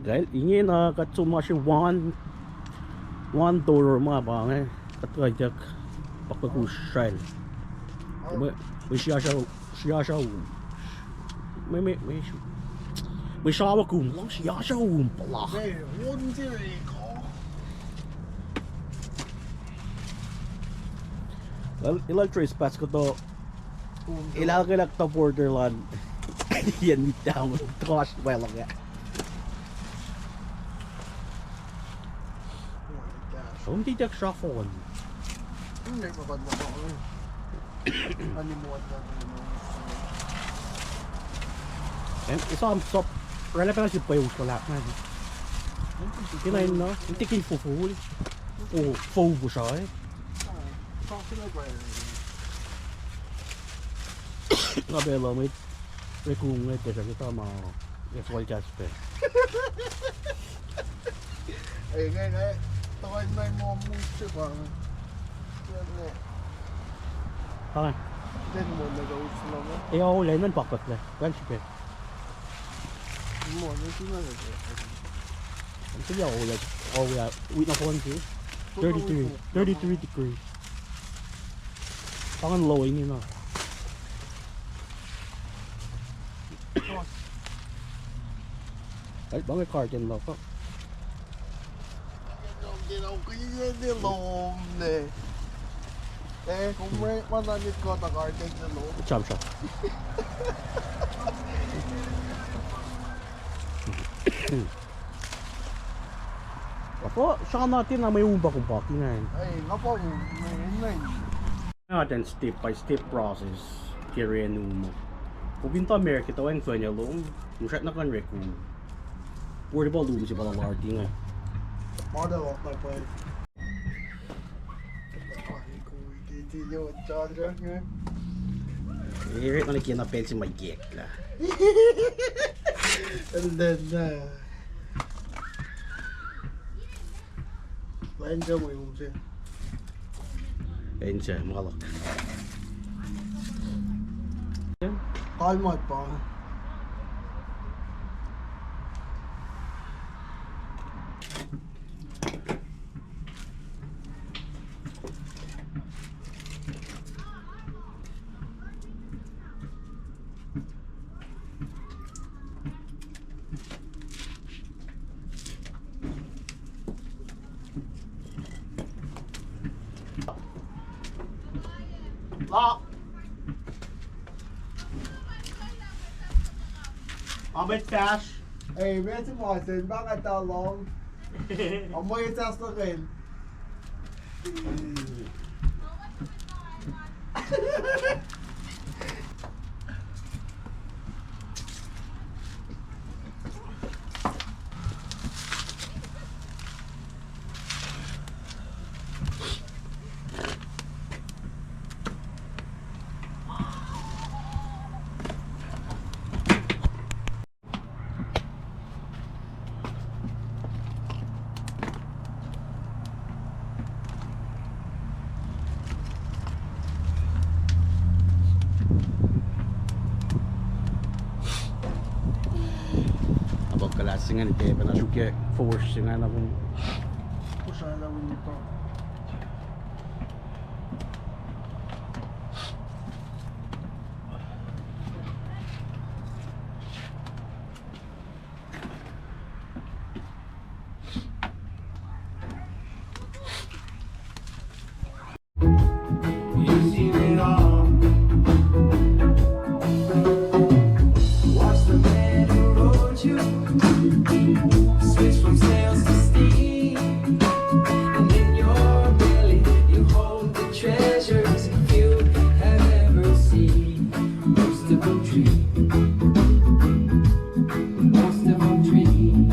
Dahil ingin na katsuma siya $1 mga bangay katrajak pagkakusyal may siya may shawa kung lang siya pala ilang trace pass ko to ilalagay to borderland yan down gosh well lang yan. Hindi jak siya phone. Hindi magad mo ako. Animuat na isa ang stop. Wala pa kasi payo ko lahat na. Kinain na. Hindi kin full. Oh, full bu siya eh. Kabela may rekungay kasi kita ma. Yes, wal jaspe. Ay ngay. Takay na yung mga mucho ba? Yan na. Okay. Then mo nagawin sila mo? Eh ako ulit man pakot na. Gansi pe. Mo, ano sila na? Sige ako ulit. Oh yeah. Wait na phone ko. 33 degrees. Pangan low ini na. Ay, bangay carton lang ko. Kinaukiyan nilong ne. Kung may mananit ko na carton nilong. Chop shop. Ako, saka natin na may umba kong baki na yun. Ay, nga po, may Natin step by step process. Kiriyan mo. Kung pinto Amerika, ito ang kanya loong. Musyat na kan reku. Pwede ba loom siya palang lardy nga. Model of my play. KITIN yung charger nga. Hirit na kinapin si Magic na. And then, lain siya mo yung siya. Ayun siya, makalak. Kalmat pa. Lock! Amit cash! Hey, Macy Martin, bakit talong? Amoy yung test na rin. Kalasingan ito, panasukya force nga na kung Kusala ko nito. Switch from sales to steam, and in your belly you hold the treasures you have ever seen. Most of them dream, most of them dream.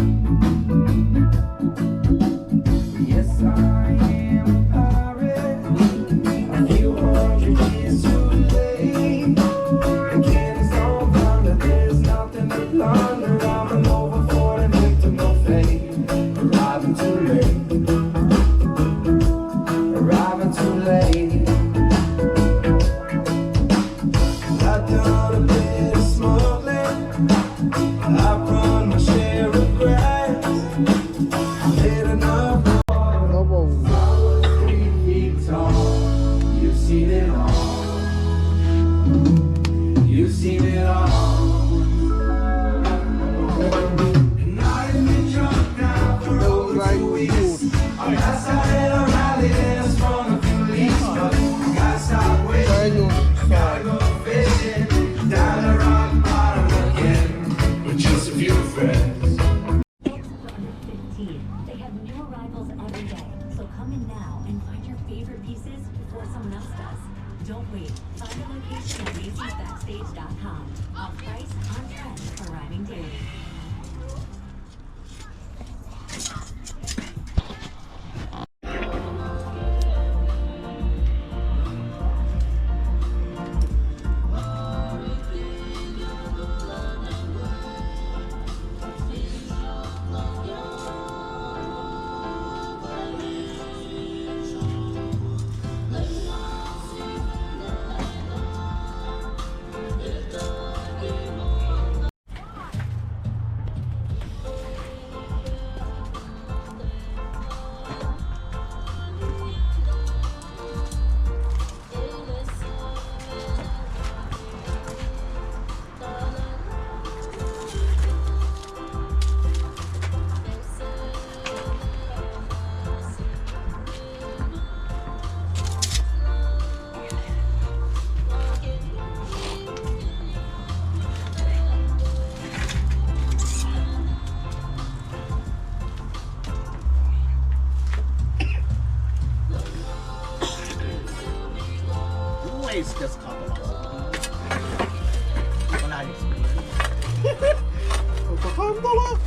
Yes, I am a pirate, a few hundred years too late. The cannon's all thunder, there's nothing to plunder. I'm an over for the victim of fate. Arriving too late. Arriving too late. I've done a bit of smuggling. I've run my share of grass. I've had enough. Double. 3 feet tall. You've seen it all. You've seen it all. And I've been drunk now for over 2 weeks. I'm passed out at a rally dance from the police. But I gotta stop waiting. Gotta go fishing down the rock bottom again with just a few friends. Folks for under 15. They have new arrivals every day. So come in now and find your favorite pieces before someone else does. Don't wait. Find a location at Macy'sBackstage.com. On price, on trend, arriving daily. It's just Kahpuh. Wala yung Kakanta lang.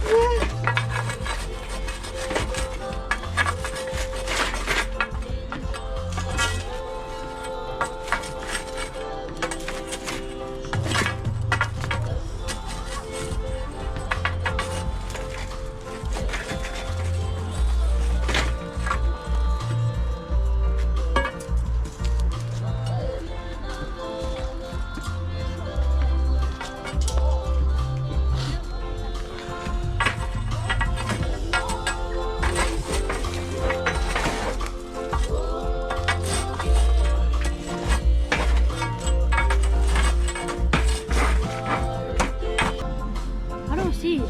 I don't see it.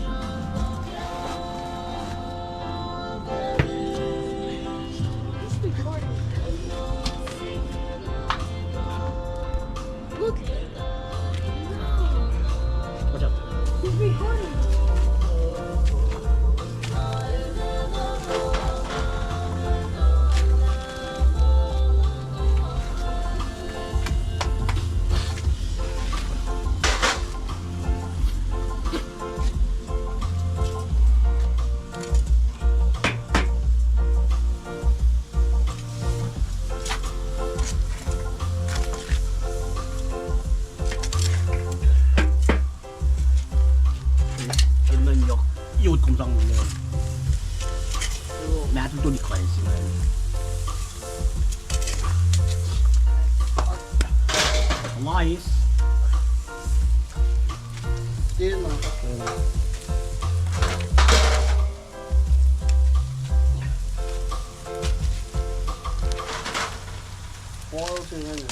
It's recording. Look. No. What's up? It's recording. 이웃 검상 먹네. 나도 또 니꺼 했지만. Wise. Yan na. Paul sila niya.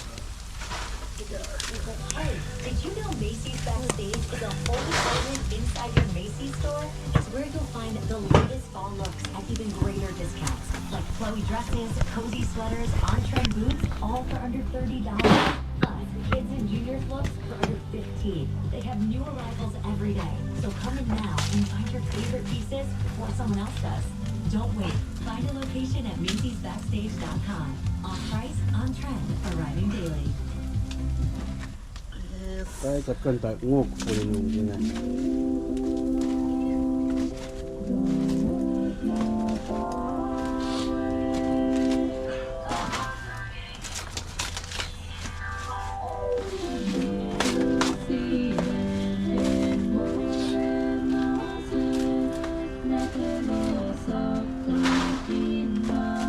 Hey, did you know Macy's Backstage is a whole department inside your Macy's store? It's where you'll find the latest fall looks at even greater discounts, like flowy dresses, cozy sweaters, on-trend boots, all for under $30. Plus, kids and juniors looks for under $15. They have new arrivals every day, so come in now and find your favorite pieces before someone else does. Don't wait. Find a location at Macy'sBackstage.com. On price, on trend, arriving daily. Kaya katkan tayo ngog po yung gina.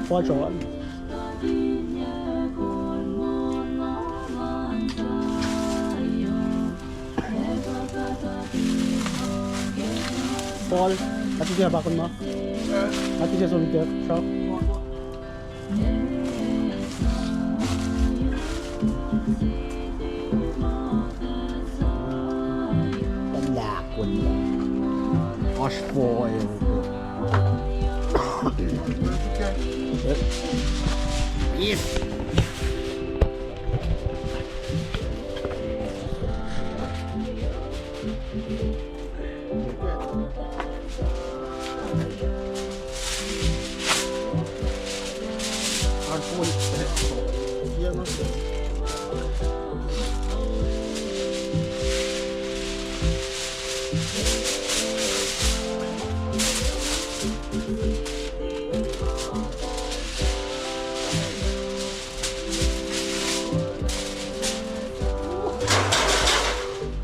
Watch on. Paul. Ate siya, bakit mo? Ate siya, solid ka? Shop? Pandakon lang. Ash foil. Yes! Yan o.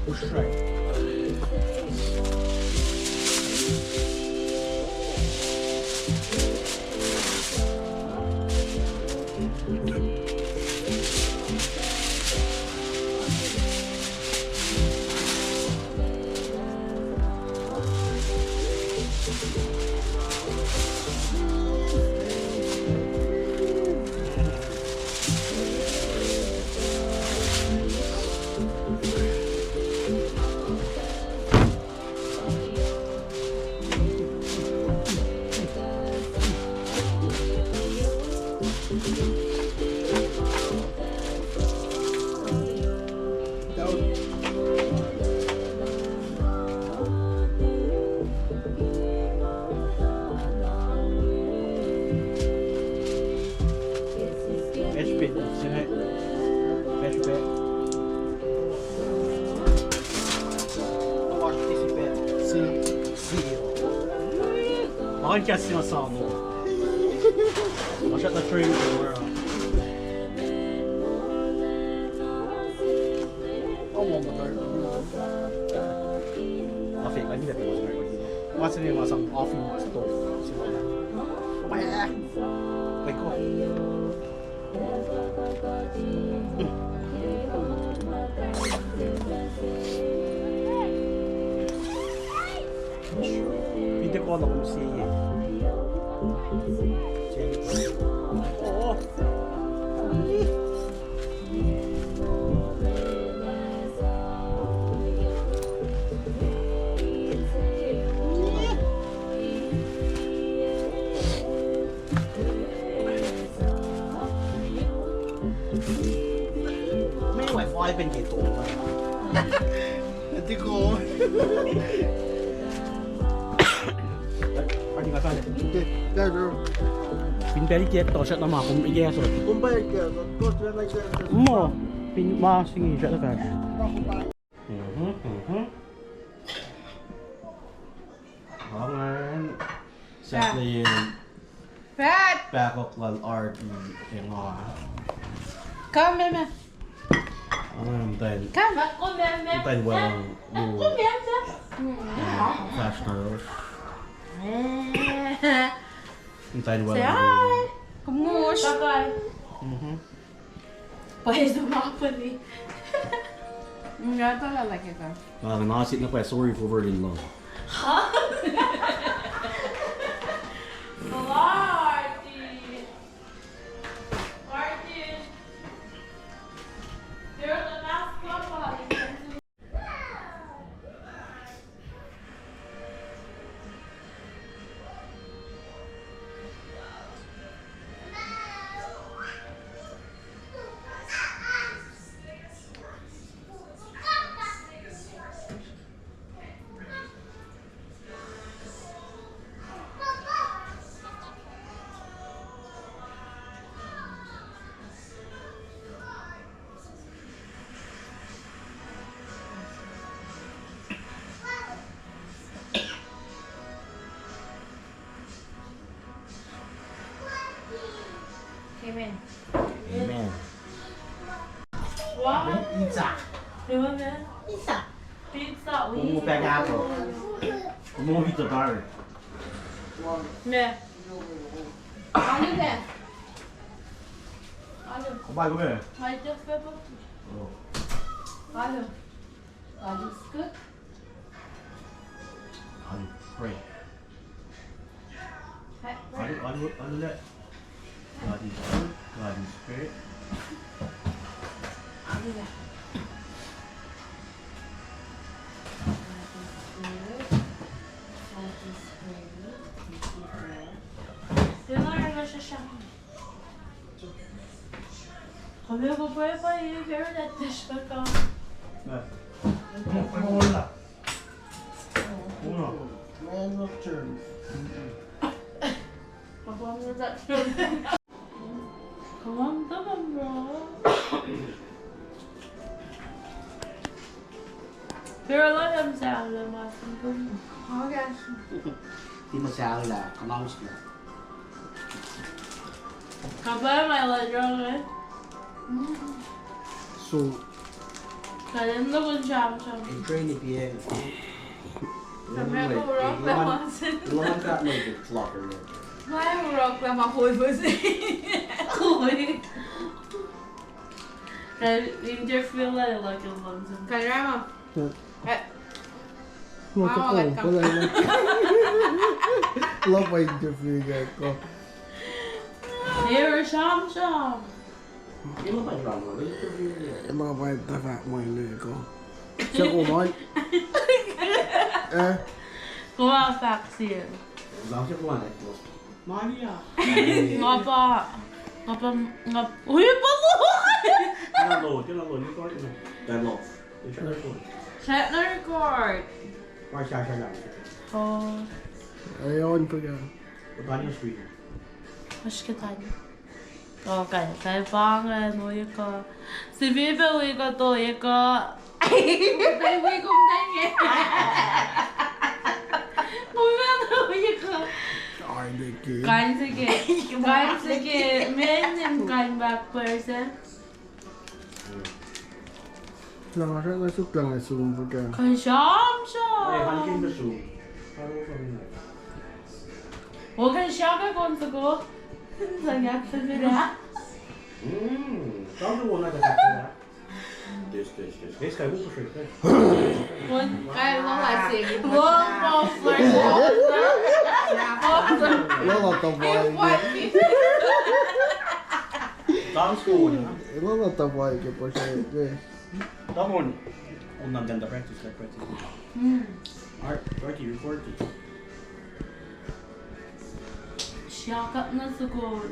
Kosrae. Flashback. Sini. Flashback. Participate. Seal. Bakit kasi sinasama mo? Masyat na train ko. Fake, I think that was very good. What's the name of some off stove? Wait, go. Hindi ko alam kung siya. Oo. May wifi ben dito. Hindi ko. Pwede nga saan eh. Okay, gagawin. Pinbeli jet to, shot na mga kung i-gesot. Kung bayad ka, cost na like that. Mo, sige, shot na cash. Hangan. SAFLA yun. Pat! Bakoklal RT. Yung mga. Come, Meme. Ang tayo. Come. Ako, Meme. Ang tayo walang Ako, Meme. flash girls. Ang tayo Say walang hi. Kumush. Bye-bye. Pwede dumapan eh. Nga ito lalaki ka. Nakasit na pa, sorry for very long. Martin! Martin! There's a last couple. Amen. Amen. Wow. Pizza. Diba, man? Pizza. Pizza. Kung mo pega ako. Kung mo ito bar. Me. Ano ba? Ano? Kumain ko ba? May just pepper. Ano? Ano? Good? Ano? Pray. ano ulit? God is good, God is great. Kom jag på i Violettes balkong? Wala. Uno. Man nocturne. Come on, bro. Pero lang ang SAFLA masang Di mo SAFLA, announce na. Kapag may ladrong eh. So, Kalian lo kung siya. Train PM. Sabi ako, rock na masin. Lumahan ka mo yung flocker yun. May rock na makulibusin. Uy. Kaya interview lang like yung lansan. Kaya mo. wala lang. Wala pa interview ko. Here, Sham. Hindi mo pa yung run mo, interview yun. Yung mga pahit mo yung ko. Siya kumain. Kumafax yun. Bakit siya kumain? Maria! Nga pa. Uy, balok! Kinaload. Record mo. Turn off. Yung siya record. Set na record. Or siya lang. Oh. Ayun ko yan. Punta yung screen. 맛있겠다. 그래, 방은 이거 집에 이거 또 이거 왜 공장에 보면 이거 간식이 맨날 간박 person Lang siya nasuk lang na zoom ko ka. 간샴쇼 halikin ka show. Parang sabi na. 我跟小哥公子哥怎样吃的？ Sabi mo na kaya. This. This kaya mo po siya. 我该老来吃，我包粉包粉。 Wala tabay. Sounds cool. Wala tabay ko po siya. Tapon. Kung naganda practice. Art, 40, 40. Shaka na siguro.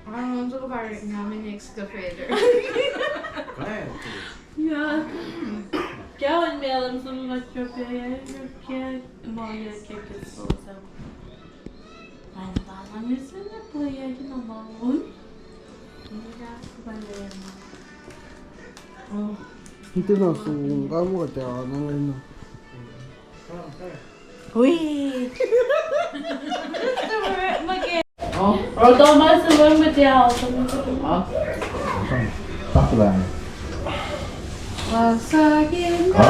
Parang ito ko parang namin excavator. Kaya. Ja. Gawin med dem som var köpiga. Jag många kekar så. Men bara nu ser jag på egen och bara oj. Det är så bara Ito na zoom ka mo kaya na ngayon. Ui. Och de har så var med det alltså. SAFLA. Sakinda.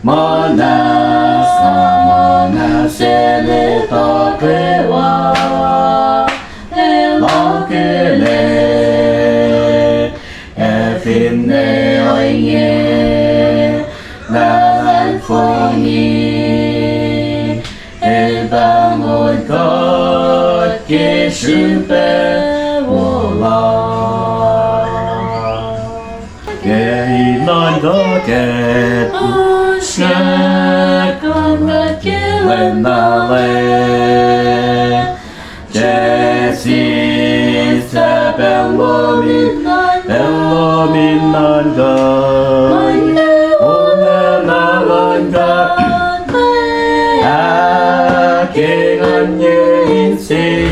Mana sama nasi letak Lan Phơi Ê ba ngồi có kế sư bè vô la Kẻ non có kẻ Ô xa con ngất kế lên na lên Jesse sa bello min non có Ô na lên có À kê ngon như in xì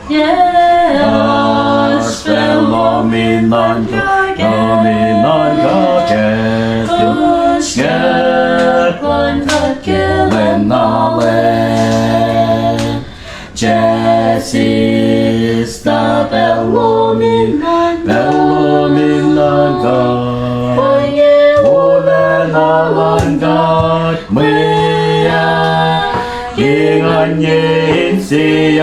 Yes, bello min non có kẻ con ngất kế lên na lên Jesse sta bello min non có Ô na lên có mê kê ngon như in xì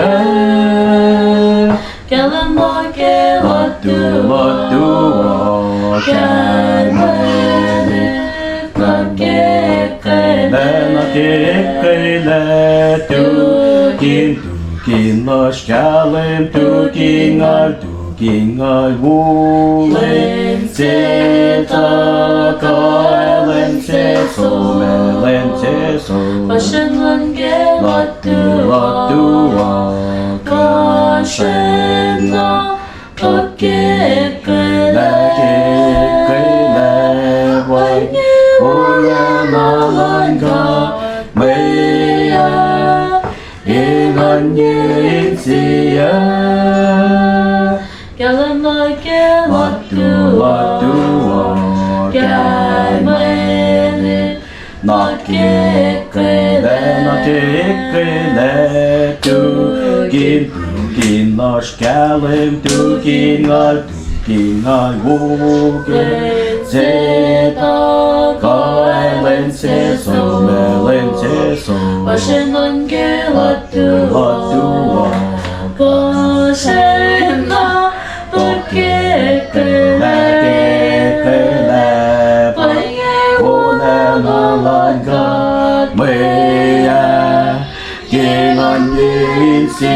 Kẻ lần môi kẻ lọt tu Kẻ mê Lọt kẻ kẻ Lena kekele tukin lo skalem tukin al wu len se ta ka len se so Và sân lần kẻ lọt tu Có sân nó Lọt kẻ kẻ Quay na lan ka mây yên ngon như in xì Kẻ lần môi kẻ lọt tu Kẻ mê Lọt kẻ kẻ tukin lo skalem tukin al wu Se ta có lên xe so Và sân lần kẻ lọt tu Có sân nó Lọt kẻ kẻ Phải nghe vô na lan gọt mây kê ngon như in xì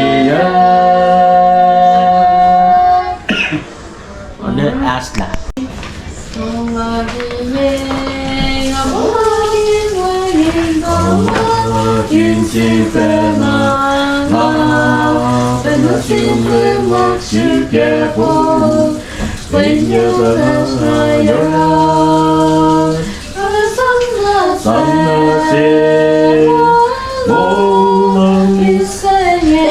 Under SAFLA in si pena pena simple looks you careful when you're Sana se Molang Misenge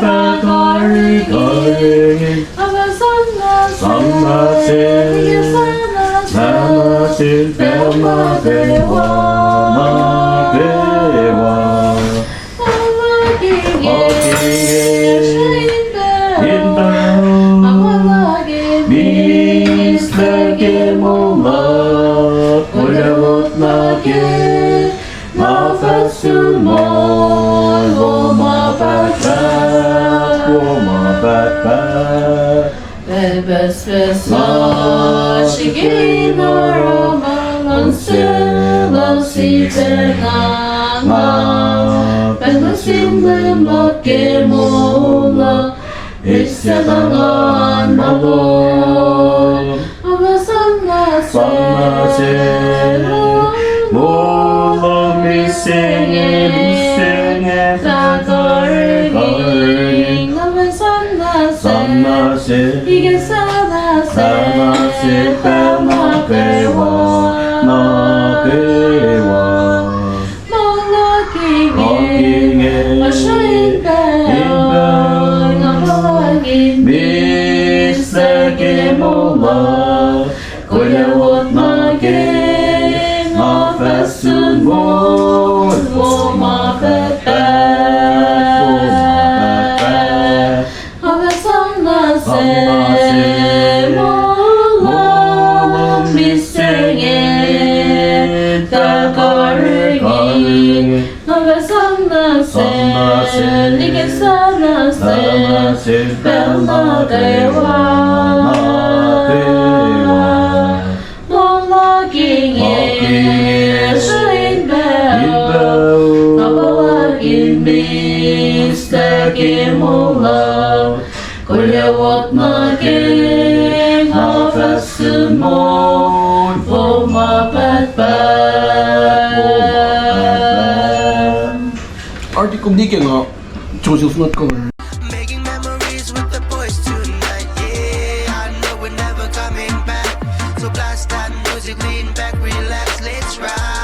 Fakari Sana se Belma Bewa Isyatangan malum Sana se Mulum misenge Takaring Sana se Pelma kewa Na kewa Belma kewa Walking in sleigh bell, kapalagin mistake mula, kulyawat maging hafasumon, bumapatpat. Artie, kung di ka nga, susunod ko. Making memories with the boys tonight. Yeah, I know we're never coming back. So blast that music, lean back, relax, let's ride.